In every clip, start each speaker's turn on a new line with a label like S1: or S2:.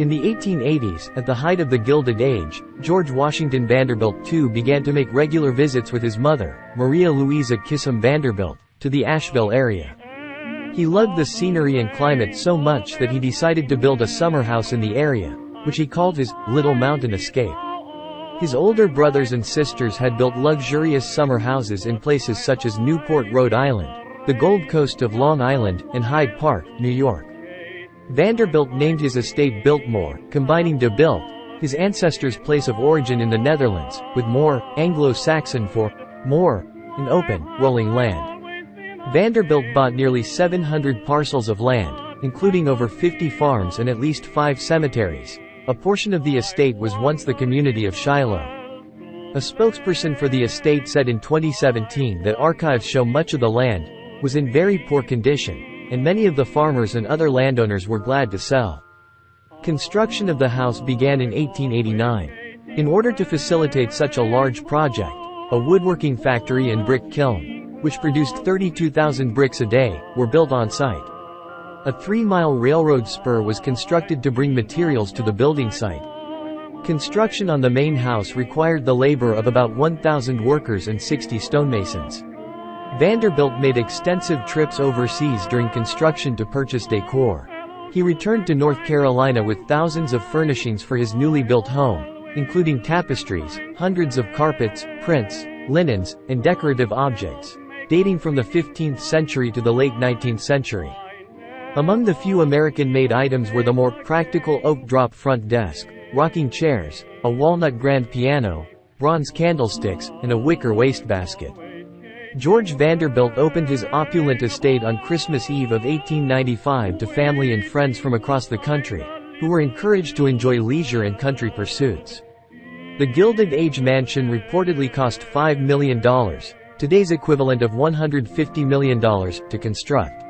S1: In the 1880s, at the height of the Gilded Age, George Washington Vanderbilt II began to make regular visits with his mother, Maria Louisa Kissam Vanderbilt, to the Asheville area. He loved the scenery and climate so much that he decided to build a summer house in the area, which he called his Little Mountain Escape. His older brothers and sisters had built luxurious summer houses in places such as Newport, Rhode Island, the Gold Coast of Long Island, and Hyde Park, New York. Vanderbilt named his estate Biltmore, combining de Bilt, his ancestors' place of origin in the Netherlands, with more, Anglo-Saxon for moor, an open, rolling land. Vanderbilt bought nearly 700 parcels of land, including over 50 farms and at least 5 cemeteries. A portion of the estate was once the community of Shiloh. A spokesperson for the estate said in 2017 that archives show much of the land was in very poor condition, and many of the farmers and other landowners were glad to sell. Construction of the house began in 1889. In order to facilitate such a large project, a woodworking factory and brick kiln, which produced 32,000 bricks a day, were built on site. A 3-mile railroad spur was constructed to bring materials to the building site. Construction on the main house required the labor of about 1,000 workers and 60 stonemasons. Vanderbilt made extensive trips overseas during construction to purchase decor. He returned to North Carolina with thousands of furnishings for his newly built home, including tapestries, hundreds of carpets, prints, linens, and decorative objects, dating from the 15th century to the late 19th century. Among the few American-made items were the more practical oak drop front desk, rocking chairs, a walnut grand piano, bronze candlesticks, and a wicker wastebasket. George Vanderbilt opened his opulent estate on Christmas Eve of 1895 to family and friends from across the country, who were encouraged to enjoy leisure and country pursuits. The Gilded Age mansion reportedly cost $5 million, today's equivalent of $150 million, to construct.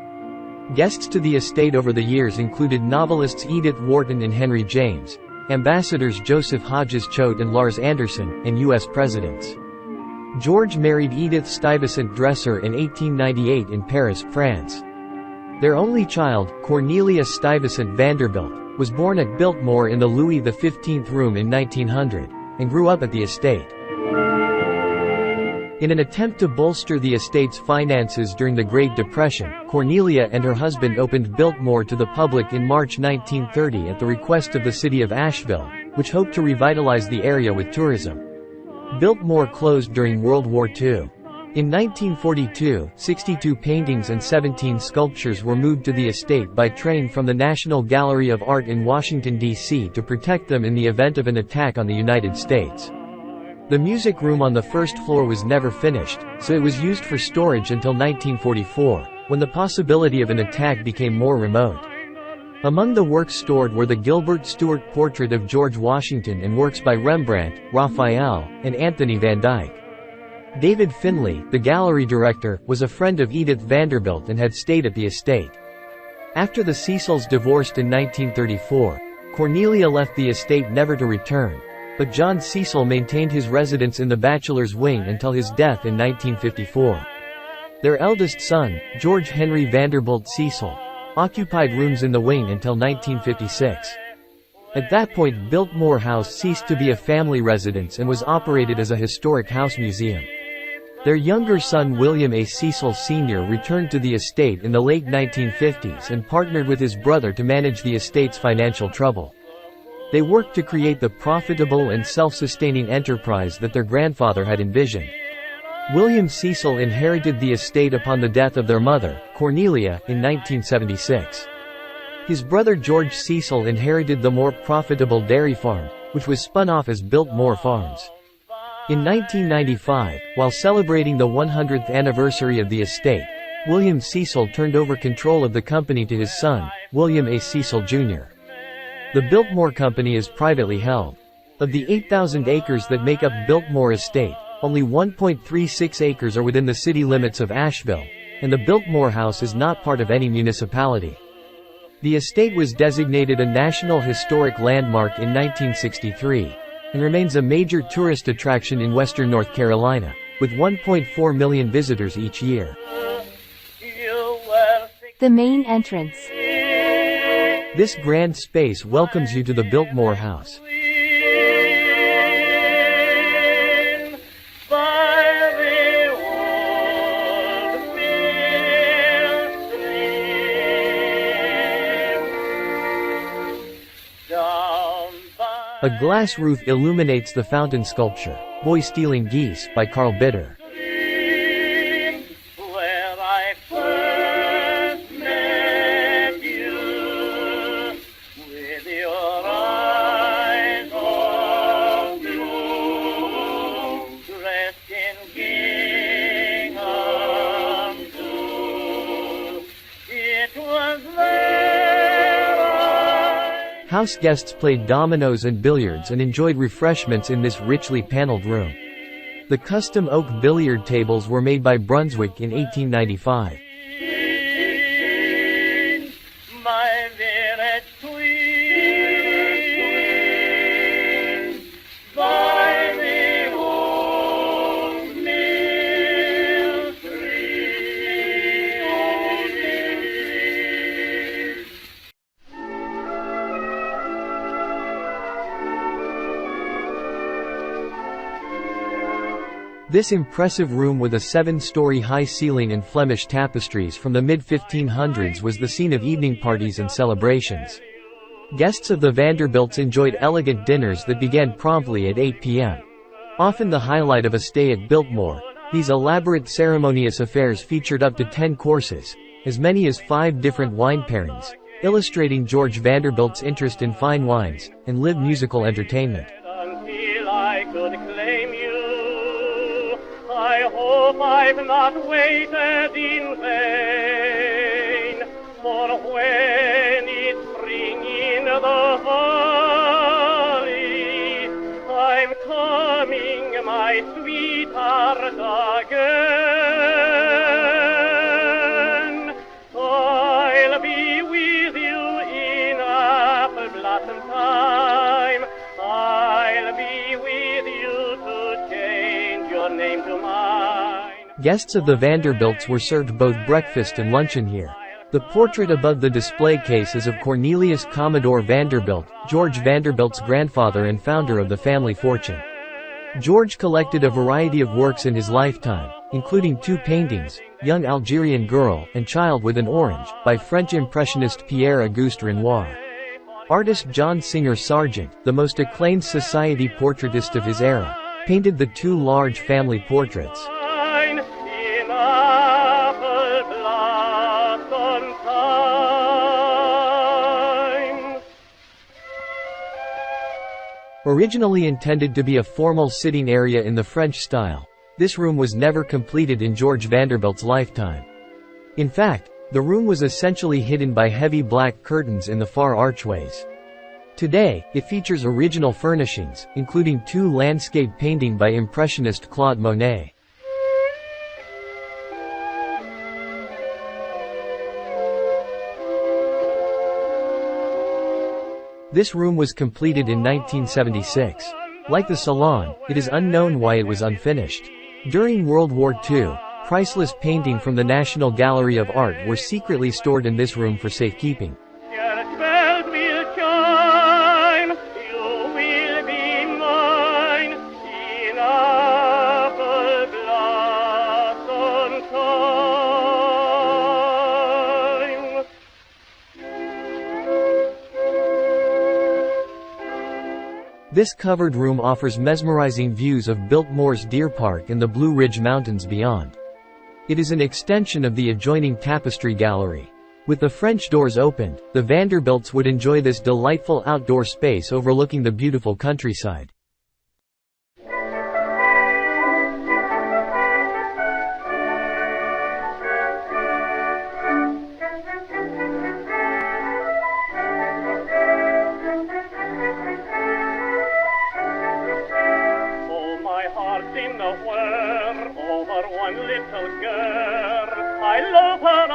S1: Guests to the estate over the years included novelists Edith Wharton and Henry James, ambassadors Joseph Hodges Choate and Lars Anderson, and U.S. presidents. George married Edith Stuyvesant Dresser in 1898 in Paris, France. Their only child, Cornelia Stuyvesant Vanderbilt, was born at Biltmore in the Louis XV room in 1900, and grew up at the estate. In an attempt to bolster the estate's finances during the Great Depression, Cornelia and her husband opened Biltmore to the public in March 1930 at the request of the city of Asheville, which hoped to revitalize the area with tourism. Biltmore closed during World War II. In 1942, 62 paintings and 17 sculptures were moved to the estate by train from the National Gallery of Art in Washington, D.C. to protect them in the event of an attack on the United States. The music room on the first floor was never finished, so it was used for storage until 1944, when the possibility of an attack became more remote. Among the works stored were the Gilbert Stuart portrait of George Washington and works by Rembrandt, Raphael, and Anthony van Dyck. David Finley, the gallery director, was a friend of Edith Vanderbilt and had stayed at the estate. After the Cecils divorced in 1934, Cornelia left the estate never to return, but John Cecil maintained his residence in the bachelor's wing until his death in 1954. Their eldest son, George Henry Vanderbilt Cecil, occupied rooms in the wing until 1956. At that point, Biltmore House ceased to be a family residence and was operated as a historic house museum. Their younger son William A. Cecil Sr. returned to the estate in the late 1950s and partnered with his brother to manage the estate's financial trouble. They worked to create the profitable and self-sustaining enterprise that their grandfather had envisioned. William Cecil inherited the estate upon the death of their mother, Cornelia, in 1976. His brother George Cecil inherited the more profitable dairy farm, which was spun off as Biltmore Farms. In 1995, while celebrating the 100th anniversary of the estate, William Cecil turned over control of the company to his son, William A. Cecil Jr. The Biltmore Company is privately held. Of the 8,000 acres that make up Biltmore Estate, only 1.36 acres are within the city limits of Asheville, and the Biltmore House is not part of any municipality. The estate was designated a National Historic Landmark in 1963, and remains a major tourist attraction in western North Carolina, with 1.4 million visitors each year.
S2: The main entrance.
S1: This grand space welcomes you to the Biltmore house. A glass roof illuminates the fountain sculpture, Boy Stealing Geese, by Carl Bitter. House guests played dominoes and billiards and enjoyed refreshments in this richly paneled room. The custom oak billiard tables were made by Brunswick in 1895. This impressive room with a 7-story high ceiling and Flemish tapestries from the mid-1500s was the scene of evening parties and celebrations. Guests of the Vanderbilts enjoyed elegant dinners that began promptly at 8 p.m. Often the highlight of a stay at Biltmore, these elaborate ceremonious affairs featured up to 10 courses, as many as 5 different wine pairings, illustrating George Vanderbilt's interest in fine wines and live musical entertainment.
S2: I hope I've not waited in vain, for when it's spring in the valley, I'm coming, my sweetheart, again. I'll be with you in apple blossom time, I'll be with you to change your name to mine.
S1: Guests of the Vanderbilts were served both breakfast and luncheon here. The portrait above the display case is of Cornelius Commodore Vanderbilt, George Vanderbilt's grandfather and founder of the family fortune. George collected a variety of works in his lifetime, including 2 paintings, Young Algerian Girl and Child with an Orange, by French Impressionist Pierre-Auguste Renoir. Artist John Singer Sargent, the most acclaimed society portraitist of his era, painted the 2 large family portraits. Originally intended to be a formal sitting area in the French style, this room was never completed in George Vanderbilt's lifetime. In fact, the room was essentially hidden by heavy black curtains in the far archways. Today, it features original furnishings, including 2 landscape paintings by Impressionist Claude Monet. This room was completed in 1976. Like the salon, it is unknown why it was unfinished. During World War II, priceless paintings from the National Gallery of Art were secretly stored in this room for safekeeping. This covered room offers mesmerizing views of Biltmore's Deer Park and the Blue Ridge Mountains beyond. It is an extension of the adjoining Tapestry Gallery. With the French doors opened, the Vanderbilts would enjoy this delightful outdoor space overlooking the beautiful countryside.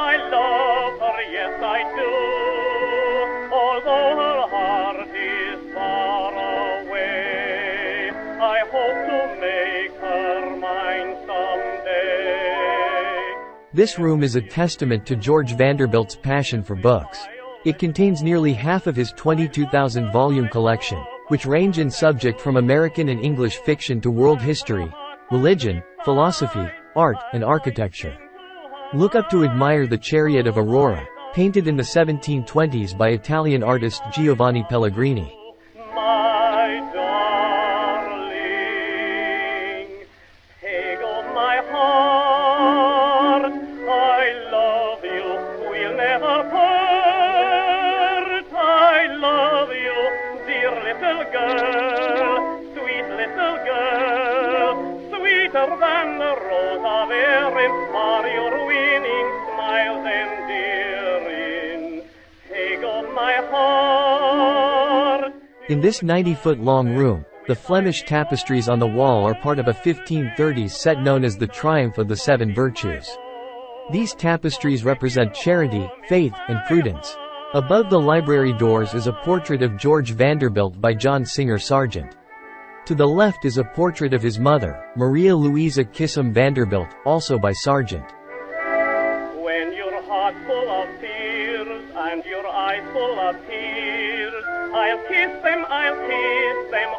S2: I love her, yes I do, although her heart is far away. I hope to make her mine someday.
S1: This room is a testament to George Vanderbilt's passion for books. It contains nearly half of his 22,000-volume collection, which range in subject from American and English fiction to world history, religion, philosophy, art, and architecture. Look up to admire the Chariot of Aurora, painted in the 1720s by Italian artist Giovanni Pellegrini.
S2: My darling, take of my heart, I love you, we'll never part. I love you, dear little girl, sweet little girl, sweeter than the rose of Erin, are your winning smiles endearing. Take of my heart.
S1: In this 90-foot-long room, the Flemish tapestries on the wall are part of a 1530s set known as the Triumph of the Seven Virtues. These tapestries represent charity, faith, and prudence. Above the library doors is a portrait of George Vanderbilt by John Singer Sargent. To the left is a portrait of his mother, Maria Louisa Kissam Vanderbilt, also by Sargent.
S2: When your heart's full of tears and your eyes full of tears, I'll kiss them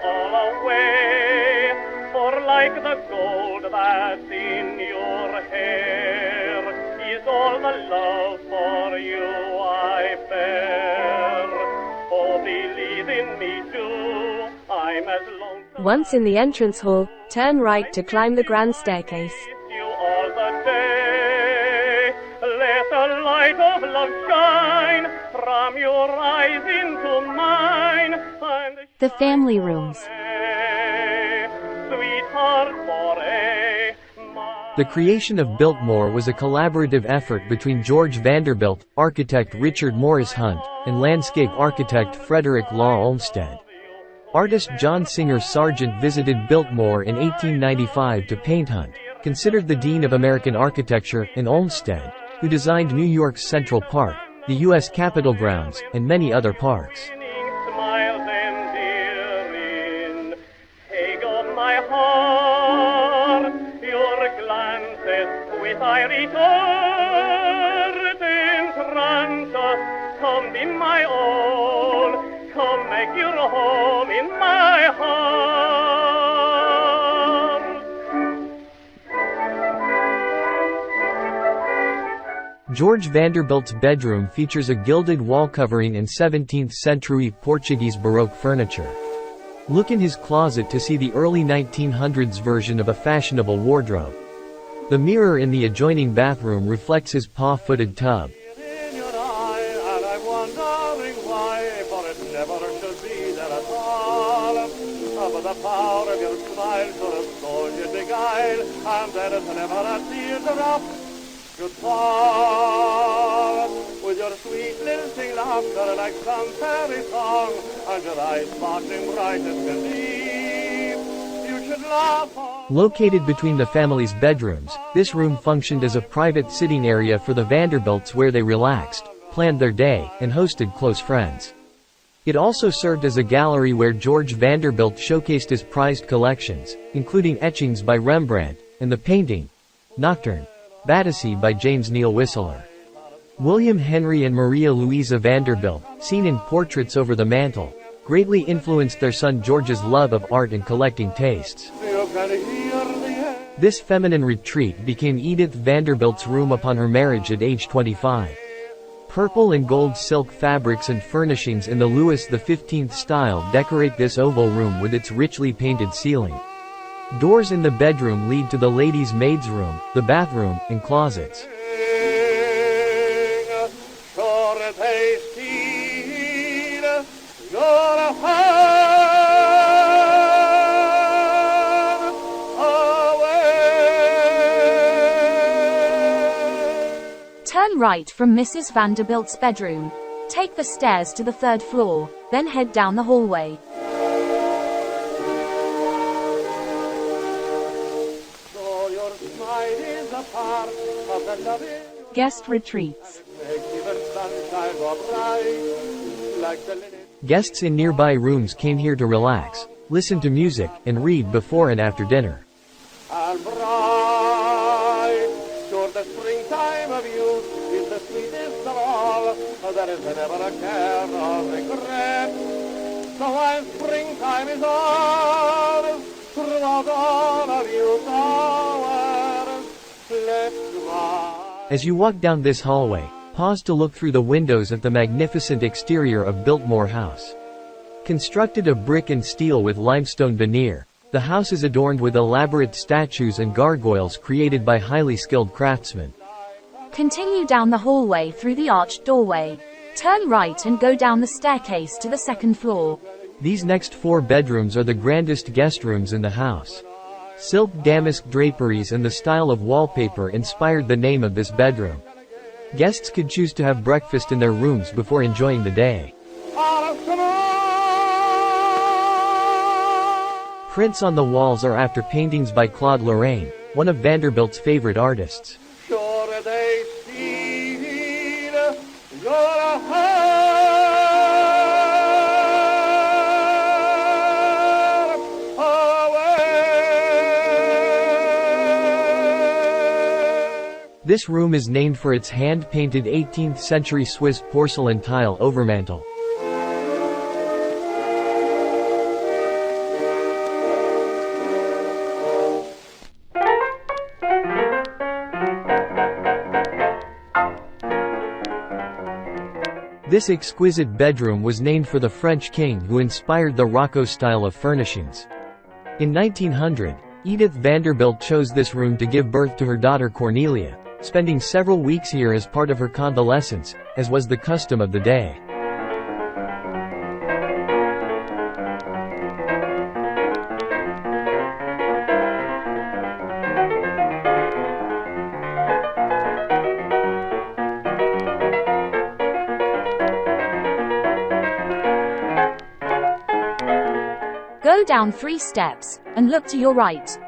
S2: all away. For like the gold that's in your hair is all the love for you I bear. Oh, believe in me too, I'm as lonesome.
S3: Once in the entrance hall, turn right to climb the grand staircase.
S2: You all the day, let the light of love shine from your eyes into mine. And
S3: The family rooms.
S2: sweetheart for
S1: The creation of Biltmore was a collaborative effort between George Vanderbilt, architect Richard Morris Hunt, and landscape architect Frederick Law Olmsted. Artist John Singer Sargent visited Biltmore in 1895 to paint Hunt, considered the Dean of American Architecture, and Olmsted, who designed New York's Central Park, the U.S. Capitol grounds, and many other parks.
S2: smiles endearing. Take of my heart, your glances with I return. Entrance, come be my own, come make your home in my heart.
S1: George Vanderbilt's bedroom features a gilded wall covering and 17th-century Portuguese Baroque furniture. Look in his closet to see the early 1900s version of a fashionable wardrobe. The mirror in the adjoining bathroom reflects his paw-footed tub.
S2: In your eye, and I'm wondering why, for it never should be there at all. But the power of your smile should have told you beguile, and there is never a teardrop should fall. With your sweet lilting laughter like some fairy song, and your eyes sparkling bright as can be, you should laugh on.
S1: Located between the family's bedrooms, this room functioned as a private sitting area for the Vanderbilts where they relaxed, planned their day, and hosted close friends. It also served as a gallery where George Vanderbilt showcased his prized collections, including etchings by Rembrandt, and the painting, Nocturne, Battersea by James Neal Whistler. William Henry and Maria Louisa Vanderbilt, seen in portraits over the mantel, greatly influenced their son George's love of art and collecting tastes.
S2: You can hear the air.
S1: This feminine retreat became Edith Vanderbilt's room upon her marriage at age 25. Purple and gold silk fabrics and furnishings in the Louis XV style decorate this oval room with its richly painted ceiling. Doors in the bedroom lead to the ladies' maid's room, the bathroom, and closets.
S2: Sure they steal your heart away.
S3: Turn right from Mrs. Vanderbilt's bedroom. Take the stairs to the 3rd floor, then head down the hallway.
S2: So your smile is a part of the loving.
S3: Guest retreats.
S2: Make even sunshine more bright, like the lily.
S1: Guests in nearby rooms came here to relax, listen to music, and read before and after dinner.
S2: And bright, sure the springtime of youth is the sweetest of all. there is never a care or regret. So while springtime is ours, throughout all of youth's hours, let's ride.
S1: As you walk down this hallway, pause to look through the windows at the magnificent exterior of Biltmore House. Constructed of brick and steel with limestone veneer, the house is adorned with elaborate statues and gargoyles created by highly skilled craftsmen.
S3: Continue down the hallway through the arched doorway. Turn right and go down the staircase to the second floor.
S1: These next 4 bedrooms are the grandest guest rooms in the house. Silk damask draperies and the style of wallpaper inspired the name of this bedroom. Guests could choose to have breakfast in their rooms before enjoying the day. Prints on the walls are after paintings by Claude Lorraine, one of Vanderbilt's favorite artists.
S2: Sure they see your heart away.
S1: This room is named for its hand-painted 18th-century Swiss porcelain tile overmantel. This exquisite bedroom was named for the French king who inspired the Rococo style of furnishings. In 1900, Edith Vanderbilt chose this room to give birth to her daughter Cornelia, spending several weeks here as part of her convalescence, as was the custom of the day.
S3: Go down 3 steps, and look to your right.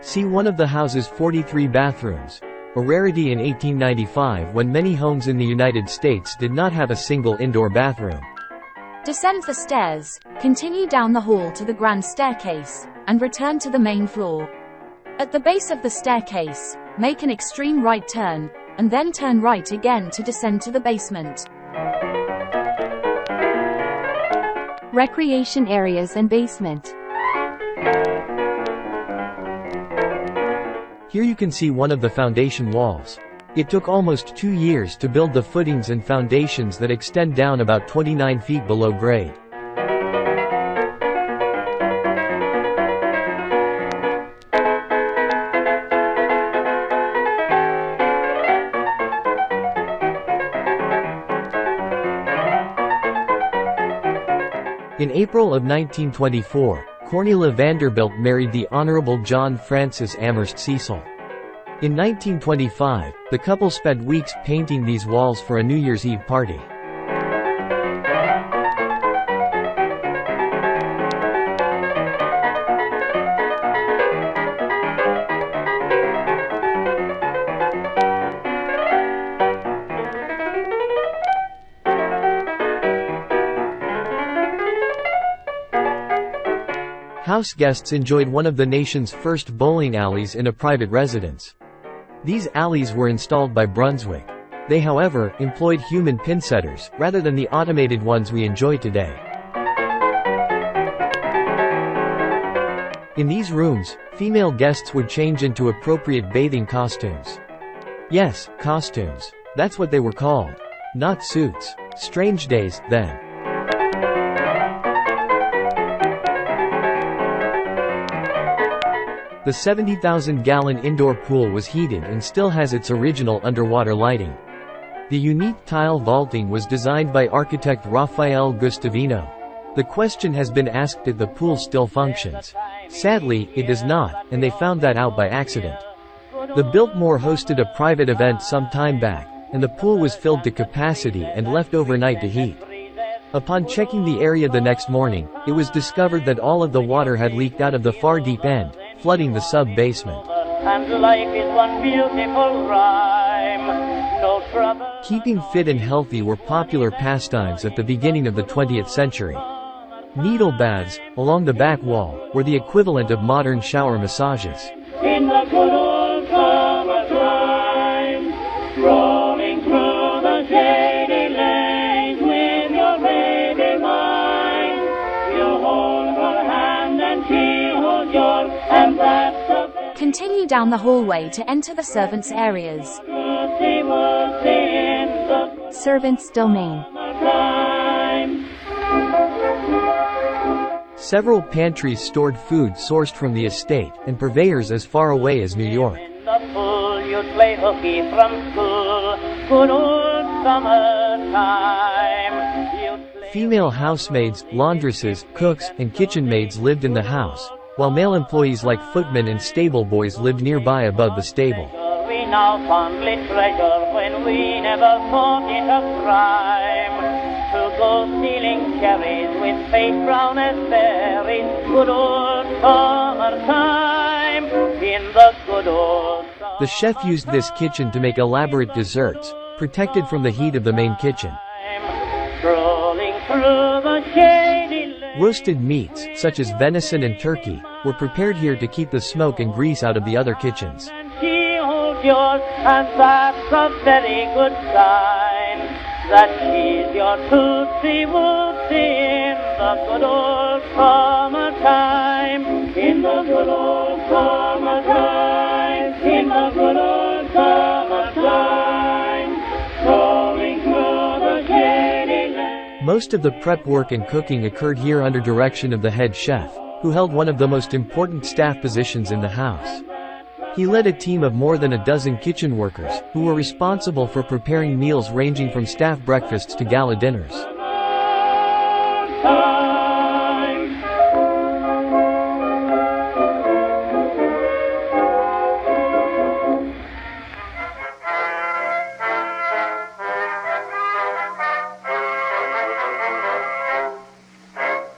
S1: See one of the house's 43 bathrooms, a rarity in 1895 when many homes in the United States did not have a single indoor bathroom.
S3: Descend the stairs, continue down the hall to the grand staircase, and return to the main floor. At the base of the staircase, make an extreme right turn, and then turn right again to descend to the basement. Recreation areas and basement.
S1: Here you can see one of the foundation walls. It took almost 2 years to build the footings and foundations that extend down about 29 feet below grade. In April of 1924, Cornelia Vanderbilt married the Honorable John Francis Amherst Cecil. In 1925, the couple spent weeks painting these walls for a New Year's Eve party. House guests enjoyed one of the nation's first bowling alleys in a private residence. These alleys were installed by Brunswick. They, however, employed human pinsetters, rather than the automated ones we enjoy today. In these rooms, female guests would change into appropriate bathing costumes. Yes, costumes. That's what they were called. Not suits. Strange days, then. The 70,000-gallon indoor pool was heated and still has its original underwater lighting. The unique tile vaulting was designed by architect Rafael Gustavino. The question has been asked if the pool still functions. Sadly, it does not, and they found that out by accident. The Biltmore hosted a private event some time back, and the pool was filled to capacity and left overnight to heat. Upon checking the area the next morning, it was discovered that all of the water had leaked out of the far deep end, flooding the sub-basement.
S2: And life is one beautiful rhyme. No trouble.
S1: Keeping fit and healthy were popular pastimes at the beginning of the 20th century. Needle baths, along the back wall, were the equivalent of modern shower massages.
S2: In the good old summer time, strolling through the shady lane.
S3: Continue down the hallway to enter the servants' areas. Servants' domain.
S1: Several pantries stored food sourced from the estate, and purveyors as far away as New York.
S2: You'd play hooky from school, good old summertime.
S1: Female housemaids, laundresses, cooks, and kitchen maids lived in the house, while male employees like footmen and stable boys lived nearby above the stable.
S2: We now fondly treasure when we never thought it a crime to go stealing cherries with face brown as berries. Good old summertime, in the good old summertime.
S1: The chef used this kitchen to make elaborate desserts, protected from the heat of the main kitchen.
S2: Strolling through the shady lane.
S1: Roasted meats, such as venison and turkey, were prepared here to keep the smoke and grease out of the other kitchens.
S2: And she holds yours, and that's a very good sign that she's your tootsie wootsie in the good old summertime. In the good old summertime. In the good old summertime. Strolling through the shady lane.
S1: Most of the prep work and cooking occurred here under direction of the head chef, who held one of the most important staff positions in the house. He led a team of more than a dozen kitchen workers, who were responsible for preparing meals ranging from staff breakfasts to gala dinners.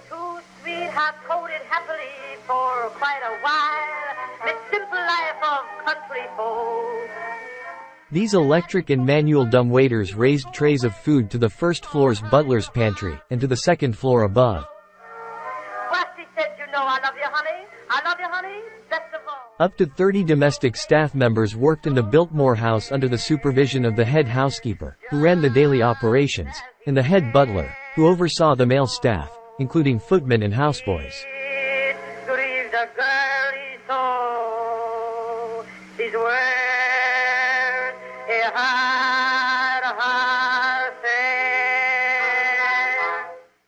S4: Two sweethearts courted happily for quite a while, this simple life of country folk.
S1: These electric and manual dumbwaiters raised trays of food to the first floor's butler's pantry, and to the second floor above.
S4: Rusty said, you know I love you, honey. I love you, honey, best of all.
S1: Up to 30 domestic staff members worked in the Biltmore house under the supervision of the head housekeeper, who ran the daily operations, and the head butler, who oversaw the male staff, including footmen and houseboys.
S4: It grieves a girly soul, these words, a heart said.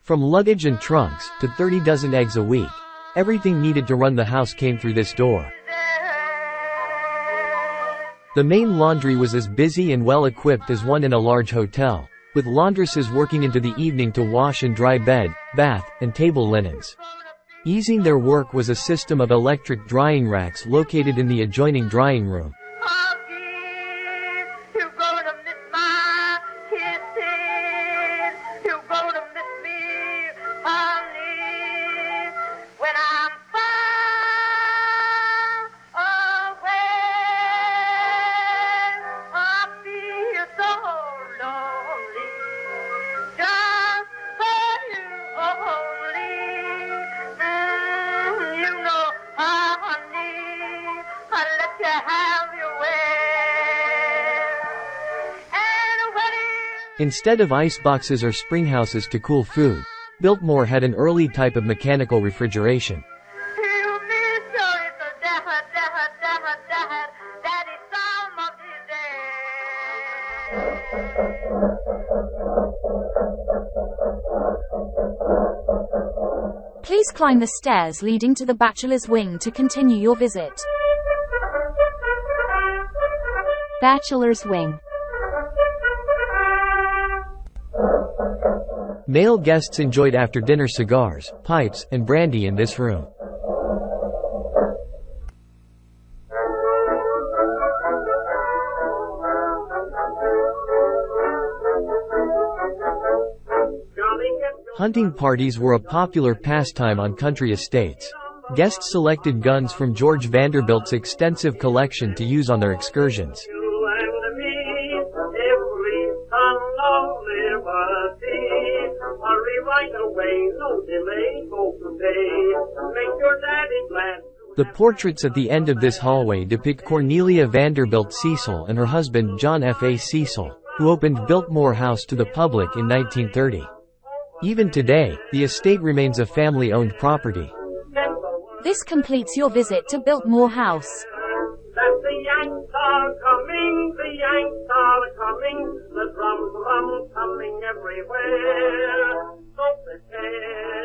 S1: From luggage and trunks, to 30 dozen eggs a week, everything needed to run the house came through this door. The main laundry was as busy and well equipped as one in a large hotel, with laundresses working into the evening to wash and dry bed, bath, and table linens. Easing their work was a system of electric drying racks located in the adjoining drying room.
S4: You're gonna miss my kisses. You're gonna miss me, honey, when I'm far away. I feel so lonely, just for you only. You know, honey, I let you have your way. And when
S1: Instead of ice boxes or spring houses to cool food, Biltmore had an early type of mechanical refrigeration.
S4: you miss your little daddy some of these days.
S3: Please climb the stairs leading to the bachelor's wing to continue your visit. Bachelor's wing.
S1: Male guests enjoyed after-dinner cigars, pipes, and brandy in this room. Hunting parties were a popular pastime on country estates. Guests selected guns from George Vanderbilt's extensive collection to use on their excursions.
S2: You and me, every son of liberty. Hurry right away, no delay, go today. Make your daddy glad.
S1: The portraits at the end of this hallway depict Cornelia Vanderbilt Cecil and her husband John F. A. Cecil, who opened Biltmore House to the public in 1930. Even today, the estate remains a family-owned property.
S3: This completes your visit to Biltmore House.
S2: are coming, the Yanks are coming, the drum coming everywhere. So prepare